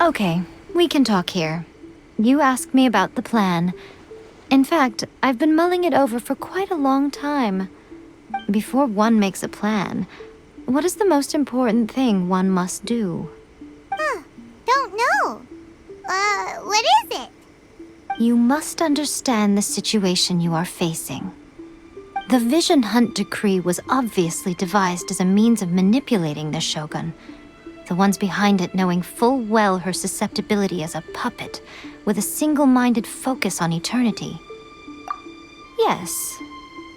Okay, we can talk here. You asked me about the plan. In fact, I've been mulling it over for quite a long time. Before one makes a plan, what is the most important thing one must do? Don't know. What is it? You must understand the situation you are facing. The Vision Hunt Decree was obviously devised as a means of manipulating the Shogun, the ones behind it knowing full well her susceptibility as a puppet, with a single-minded focus on eternity. Yes,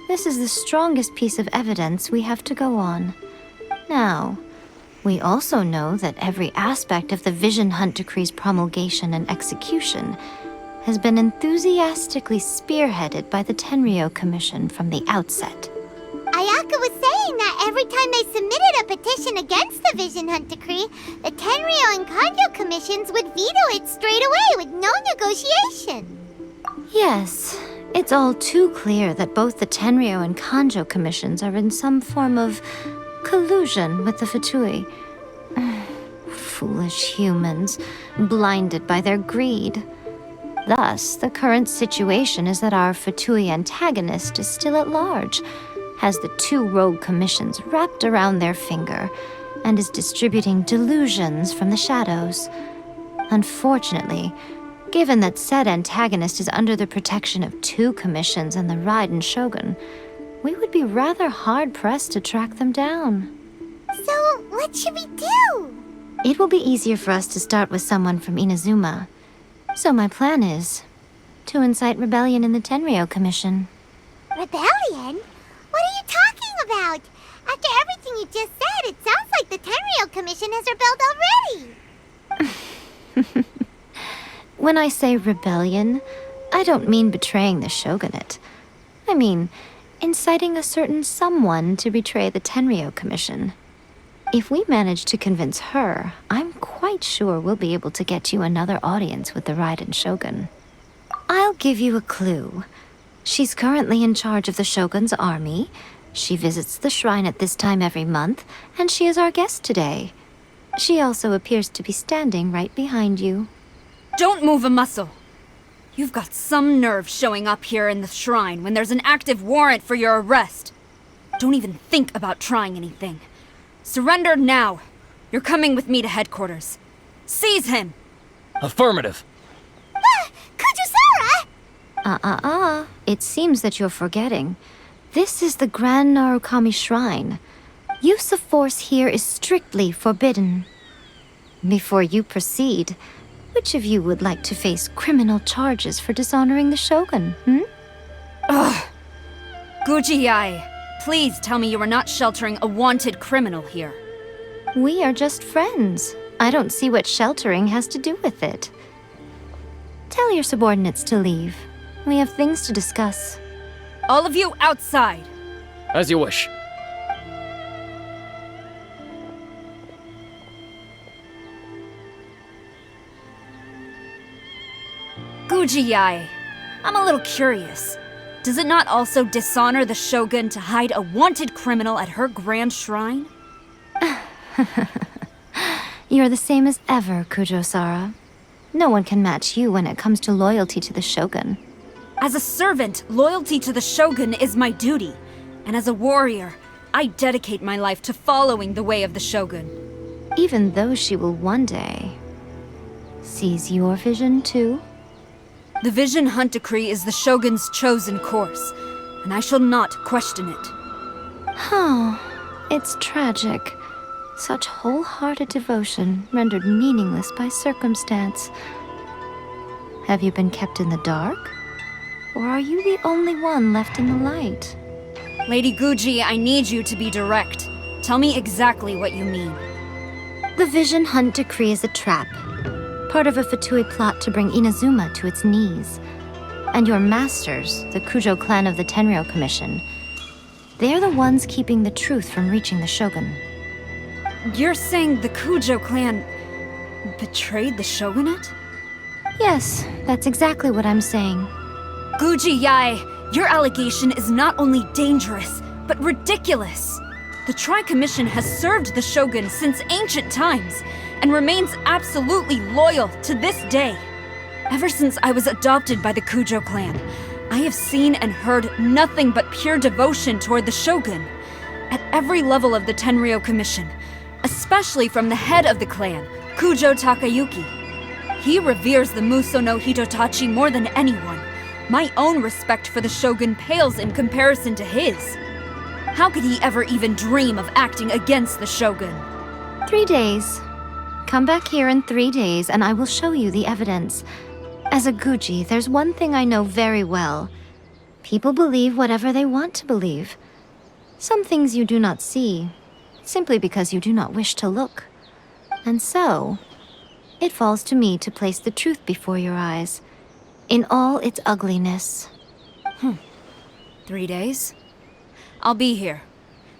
this is the strongest piece of evidence we have to go on. Now, we also know that every aspect of the Vision Hunt Decree's promulgation and execution has been enthusiastically spearheaded by the Tenryou Commission from the outset. Ayaka was saying that every time they submitted a petition against the Vision Hunt Decree, the Tenryou and Kanjo Commissions would veto it straight away with no negotiation. Yes, it's all too clear that both the Tenryou and Kanjo Commissions are in some form of collusion with the Fatui. Foolish humans, blinded by their greed. Thus, the current situation is that our Fatui antagonist is still at large, has the two rogue commissions wrapped around their finger, and is distributing delusions from the shadows. Unfortunately, given that said antagonist is under the protection of two commissions and the Raiden Shogun, we would be rather hard-pressed to track them down. So, what should we do? It will be easier for us to start with someone from Inazuma. So my plan is to incite rebellion in the Tenryou Commission. Rebellion? What are you talking about? After everything you just said, it sounds like the Tenryou Commission has rebelled already. When I say rebellion, I don't mean betraying the shogunate. I mean inciting a certain someone to betray the Tenryou Commission. If we manage to convince her, I'm quite sure we'll be able to get you another audience with the Raiden Shogun. I'll give you a clue. She's currently in charge of the Shogun's army. She visits the shrine at this time every month, and she is our guest today. She also appears to be standing right behind you. Don't move a muscle. You've got some nerve showing up here in the shrine when there's an active warrant for your arrest. Don't even think about trying anything. Surrender now. You're coming with me to headquarters. Seize him! Affirmative. Kujusara! It seems that you're forgetting. This is the Grand Narukami Shrine. Use of force here is strictly forbidden. Before you proceed, which of you would like to face criminal charges for dishonoring the Shogun, Ugh! Guji-ai, please tell me you are not sheltering a wanted criminal here. We are just friends. I don't see what sheltering has to do with it. Tell your subordinates to leave. We have things to discuss. All of you outside! As you wish. Guji-ai, I'm a little curious. Does it not also dishonor the Shogun to hide a wanted criminal at her grand shrine? You're the same as ever, Kujo-sara. No one can match you when it comes to loyalty to the Shogun. As a servant, loyalty to the Shogun is my duty. And as a warrior, I dedicate my life to following the way of the Shogun. Even though she will one day seize your vision too? The Vision Hunt Decree is the Shogun's chosen course, and I shall not question it. Oh, it's tragic. Such wholehearted devotion rendered meaningless by circumstance. Have you been kept in the dark? Or are you the only one left in the light? Lady Guji, I need you to be direct. Tell me exactly what you mean. The Vision Hunt Decree is a trap. Part of a Fatui plot to bring Inazuma to its knees. And your masters, the Kujo clan of the Tenryou Commission, they're the ones keeping the truth from reaching the Shogun. You're saying the Kujo clan betrayed the shogunate? Yes, that's exactly what I'm saying. Guji-ai, your allegation is not only dangerous, but ridiculous. The Tri-Commission has served the Shogun since ancient times, and remains absolutely loyal to this day. Ever since I was adopted by the Kujo clan, I have seen and heard nothing but pure devotion toward the Shogun. At every level of the Tenryou Commission, especially from the head of the clan, Kujo Takayuki. He reveres the Muso no Hitotachi more than anyone. My own respect for the Shogun pales in comparison to his. How could he ever even dream of acting against the Shogun? 3 days. Come back here in 3 days and I will show you the evidence. As a Guji, there's one thing I know very well. People believe whatever they want to believe. Some things you do not see, simply because you do not wish to look. And so, it falls to me to place the truth before your eyes, in all its ugliness. 3 days? I'll be here.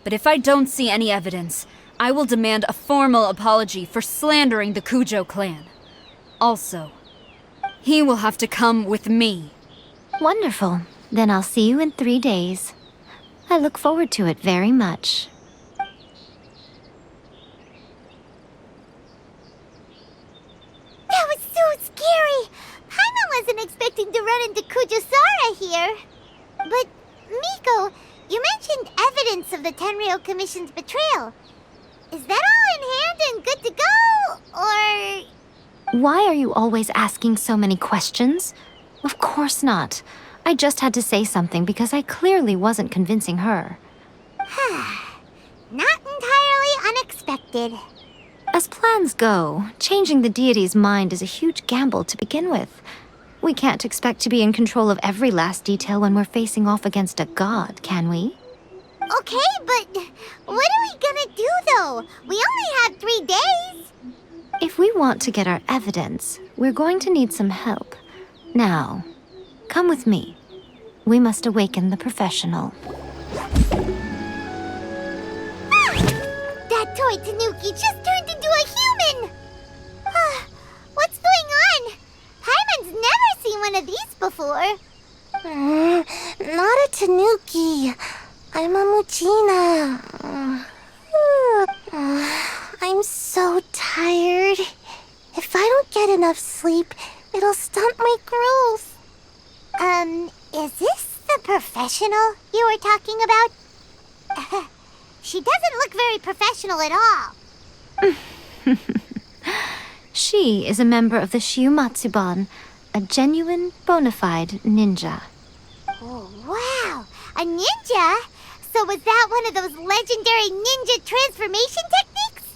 But if I don't see any evidence, I will demand a formal apology for slandering the Kujo clan. Also, he will have to come with me. Wonderful. Then I'll see you in 3 days. I look forward to it very much. That was so scary! Paimon wasn't expecting to run into Kujosara here. But, Miko, you mentioned evidence of the Tenryou Commission's betrayal. Is that all in hand and good to go, or...? Why are you always asking so many questions? Of course not. I just had to say something because I clearly wasn't convincing her. Not entirely unexpected. As plans go, changing the deity's mind is a huge gamble to begin with. We can't expect to be in control of every last detail when we're facing off against a god, can we? Okay, but what are we gonna do, though? We only have 3 days. If we want to get our evidence, we're going to need some help. Now, come with me. We must awaken the professional. That toy Tanuki just turned into a human! What's going on? Paimon's never seen one of these before. Not a Tanuki. I'm a Muchina. I'm so tired. If I don't get enough sleep, it'll stunt my growth. Is this the professional you were talking about? She doesn't look very professional at all. She is a member of the Shiumatsuban, a genuine, bona fide ninja. Oh, wow! A ninja? So was that one of those legendary ninja transformation techniques?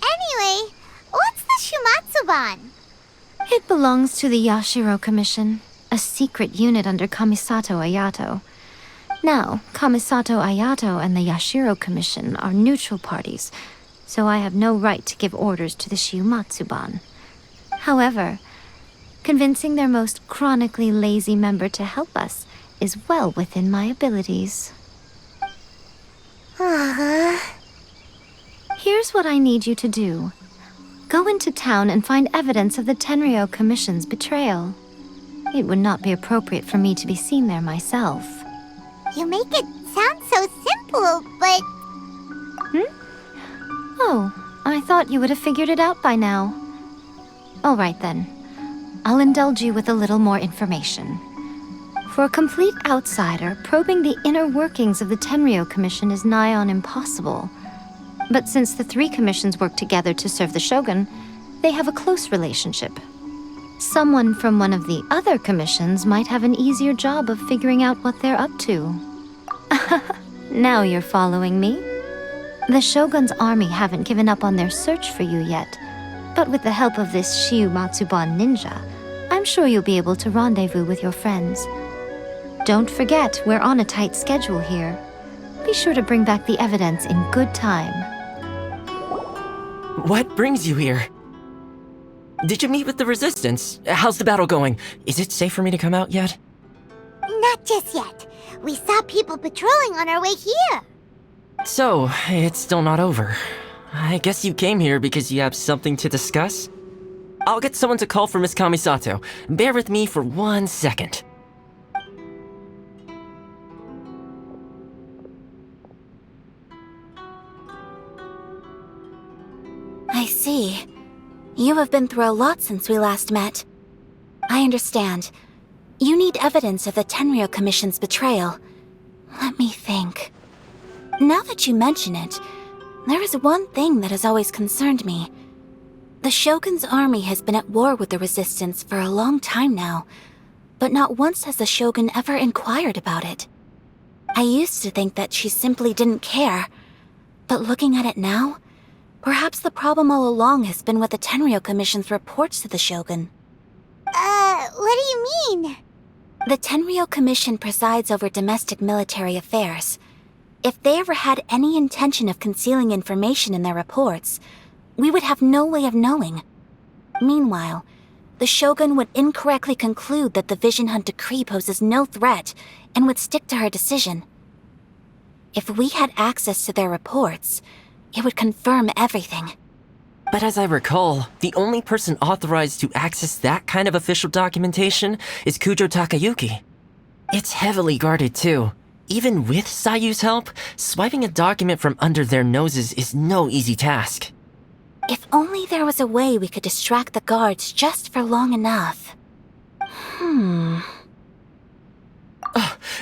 Anyway, what's the Shumatsuban? It belongs to the Yashiro Commission, a secret unit under Kamisato Ayato. Now, Kamisato Ayato and the Yashiro Commission are neutral parties, so I have no right to give orders to the Shiumatsuban. However, convincing their most chronically lazy member to help us is well within my abilities. Here's what I need you to do. Go into town and find evidence of the Tenryou Commission's betrayal. It would not be appropriate for me to be seen there myself. You make it sound so simple, but... Oh, I thought you would have figured it out by now. All right then. I'll indulge you with a little more information. For a complete outsider, probing the inner workings of the Tenryou Commission is nigh on impossible. But since the 3 commissions work together to serve the Shogun, they have a close relationship. Someone from one of the other commissions might have an easier job of figuring out what they're up to. Now you're following me? The Shogun's army haven't given up on their search for you yet, but with the help of this Shiumatsuban ninja, I'm sure you'll be able to rendezvous with your friends. Don't forget, we're on a tight schedule here. Be sure to bring back the evidence in good time. What brings you here? Did you meet with the Resistance? How's the battle going? Is it safe for me to come out yet? Not just yet. We saw people patrolling on our way here. So, it's still not over. I guess you came here because you have something to discuss? I'll get someone to call for Miss Kamisato. Bear with me for 1 second. I see. You have been through a lot since we last met. I understand. You need evidence of the Tenryou Commission's betrayal. Let me think. Now that you mention it, there is one thing that has always concerned me. The Shogun's army has been at war with the Resistance for a long time now, but not once has the Shogun ever inquired about it. I used to think that she simply didn't care, but looking at it now, perhaps the problem all along has been with the Tenryou Commission's reports to the Shogun. What do you mean? The Tenryou Commission presides over domestic military affairs. If they ever had any intention of concealing information in their reports, we would have no way of knowing. Meanwhile, the Shogun would incorrectly conclude that the Vision Hunt decree poses no threat and would stick to her decision. If we had access to their reports, it would confirm everything. But as I recall, the only person authorized to access that kind of official documentation is Kujo Takayuki. It's heavily guarded too. Even with Sayu's help, swiping a document from under their noses is no easy task. If only there was a way we could distract the guards just for long enough.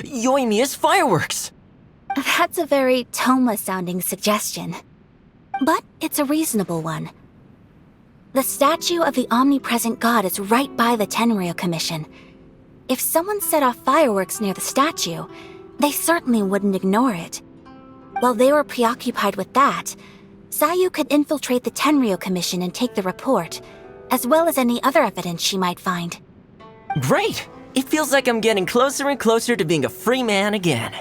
Yoimiya's fireworks! That's a very Toma-sounding suggestion. But it's a reasonable one. The statue of the omnipresent god is right by the Tenryou Commission. If someone set off fireworks near the statue, they certainly wouldn't ignore it. While they were preoccupied with that, Sayu could infiltrate the Tenryou Commission and take the report, as well as any other evidence she might find. Great! It feels like I'm getting closer and closer to being a free man again.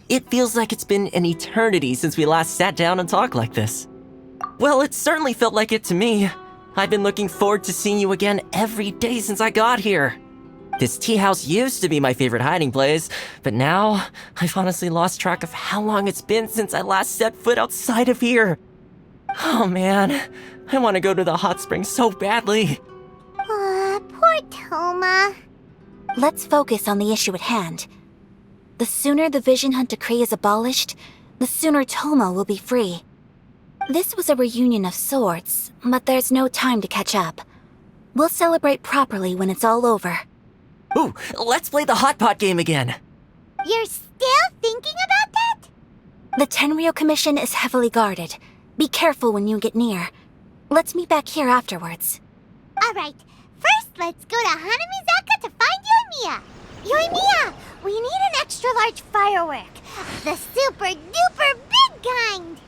It feels like it's been an eternity since we last sat down and talked like this. Well, it certainly felt like it to me. I've been looking forward to seeing you again every day since I got here. This tea house used to be my favorite hiding place, but now I've honestly lost track of how long it's been since I last set foot outside of here. Oh man, I want to go to the hot springs so badly. Poor Toma. Let's focus on the issue at hand. The sooner the Vision Hunt decree is abolished, the sooner Toma will be free. This was a reunion of sorts, but there's no time to catch up. We'll celebrate properly when it's all over. Ooh, let's play the hot pot game again. You're still thinking about that? The Tenryou Commission is heavily guarded. Be careful when you get near. Let's meet back here afterwards. Alright, first let's go to Hanamizaka to find Yoimiya. Yoimiya, we need an extra-large firework. The super-duper big kind.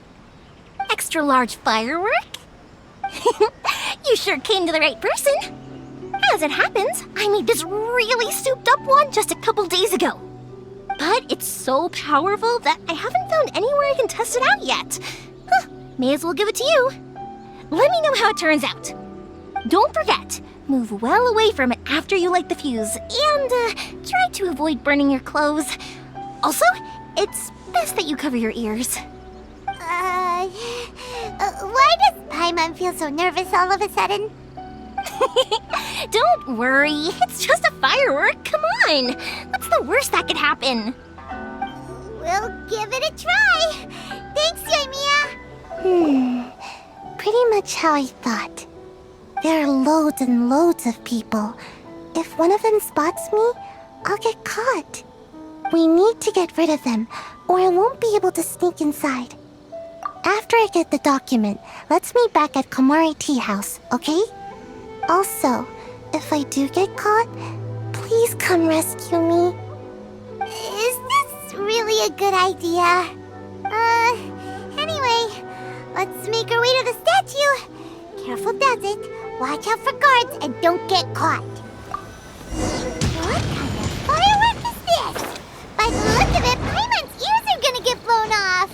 Extra-large firework? You sure came to the right person. As it happens, I made this really souped-up one just a couple days ago. But it's so powerful that I haven't found anywhere I can test it out yet. May as well give it to you. Let me know how it turns out. Don't forget, move well away from it after you light the fuse, and try to avoid burning your clothes. Also, it's best that you cover your ears. Why does Paimon feel so nervous all of a sudden? Don't worry, it's just a firework, come on! What's the worst that could happen? We'll give it a try! Thanks, Yoimiya! Pretty much how I thought. There are loads and loads of people. If one of them spots me, I'll get caught. We need to get rid of them, or I won't be able to sneak inside. After I get the document, let's meet back at Komari Tea House, okay? Also, if I do get caught, please come rescue me. Is this really a good idea? Anyway, let's make our way to the statue. Careful does it. Watch out for guards and don't get caught. What kind of firework is this? By the look of it, Paimon's ears are gonna get blown off.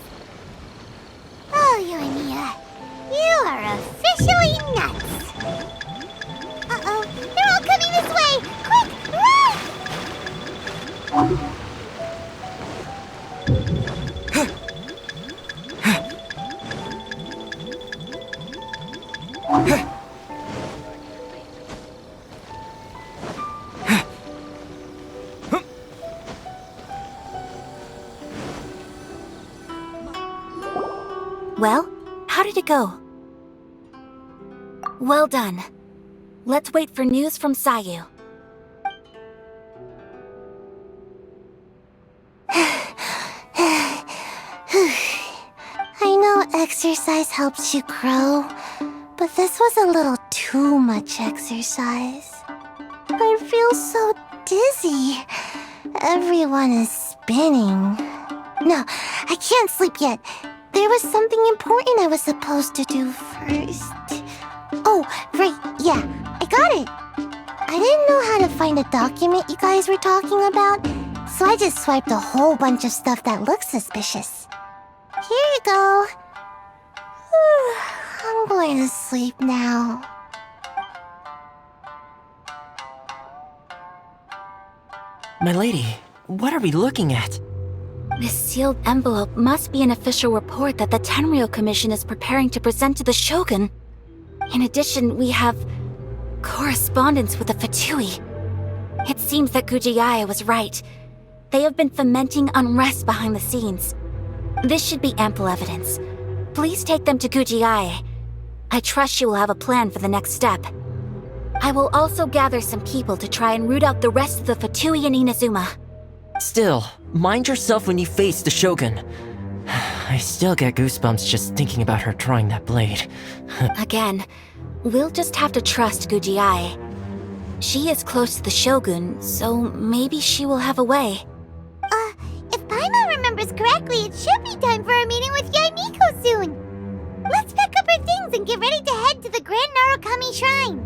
Oh, Yoimiya, you are officially nuts. Uh-oh, they're all coming this way! Quick, run! Well, how did it go? Well done. Let's wait for news from Sayu. I know exercise helps you grow, but this was a little too much exercise. I feel so dizzy. Everyone is spinning. No, I can't sleep yet. There was something important I was supposed to do first. Oh, right, yeah, I got it. I didn't know how to find a document you guys were talking about, so I just swiped a whole bunch of stuff that looks suspicious. Here you go. I'm going to sleep now. My lady, what are we looking at? This sealed envelope must be an official report that the Tenryou Commission is preparing to present to the Shogun. In addition, we have correspondence with the Fatui. It seems that Gujiaya was right. They have been fomenting unrest behind the scenes. This should be ample evidence. Please take them to Gujiaya. I trust she will have a plan for the next step. I will also gather some people to try and root out the rest of the Fatui in Inazuma. Still, mind yourself when you face the Shogun. I still get goosebumps just thinking about her drawing that blade. Again, we'll just have to trust Gujiai. She is close to the Shogun, so maybe she will have a way. If Paimon remembers correctly, it should be time for a meeting with Yaimiko soon. Let's pack up our things and get ready to head to the Grand Narukami Shrine.